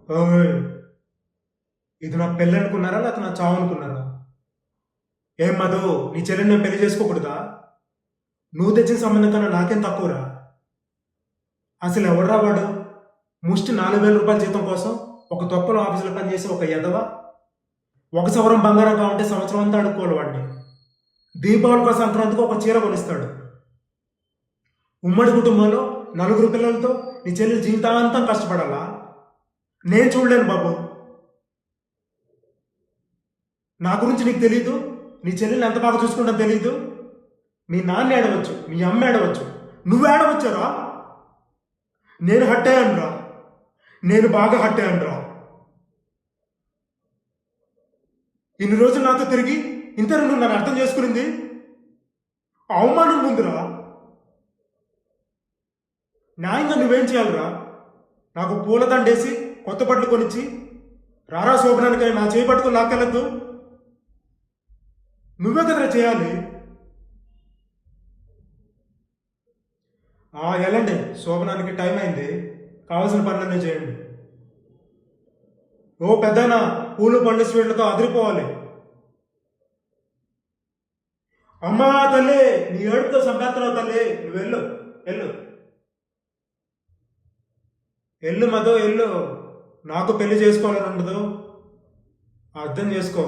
ఓయ్! ఇది నా పెళ్ళి అనుకున్నారా? లేకపోతే నా చావు అనుకున్నారా? ఏం మధు, నీ చెల్లిని నేను పెళ్లి చేసుకోకూడదా? నువ్వు తెచ్చిన సంబంధం కన్నా నాకేం తక్కువరా? అసలు ఎవడ్రా వాడు? ముష్టి 4,000 రూపాయల జీతం కోసం ఒక తొక్కలో ఆఫీసులో పనిచేసే ఒక ఎదవ. ఒక సవరం బంగారం కావాలంటే సంవత్సరం అంతా అడుక్కోవాలి వాడిని. దీపావళికో సంక్రాంతికి ఒక చీర కొనిస్తాడు. ఉమ్మడి కుటుంబంలో నలుగురు పిల్లలతో నీ చెల్లి జీవితాంతం కష్టపడాలా? నేను చూడలేను బాబు. నా గురించి నీకు తెలీదు. నీ చెల్లెల్ని ఎంత బాగా చూసుకుంటాను తెలీదు. మీ నాన్న ఏడవచ్చు, మీ అమ్మ ఏడవచ్చు, నువ్వు ఏడవచ్చారా? నేను హట్ అయ్యాను రా. నేను బాగా హట్ అయ్యాను రా. ఇన్ని రోజులు నాతో తిరిగి ఇంత నువ్వు నన్ను అర్థం చేసుకునింది అవమానం ముందురా. న్యాయంగా నువ్వేం చేయాలిరా? నాకు పూలదండేసి కొత్త బట్టలు కొనిచ్చి రారా శోభనానికి నా చేయి పట్టుకుని లాక్కెళ్ళద్దు. నువ్వే కదరా చేయాలి. వెళ్ళండి, శోభనానికి టైం అయింది. కావాల్సిన పనులన్నీ చేయండి. ఓ పెద్దనా, పూలు పండ్లు స్వీట్లతో అదిరిపోవాలి. అమ్మా తల్లి, నీ ఏడుపుతో సంపేత్తరావు తల్లి. నువ్వు వెళ్ళు, వెళ్ళు, వెళ్ళు మధు, వెళ్ళు. నాకు పెళ్లి చేసుకోవాలని ఉండదు, అర్థం చేసుకో.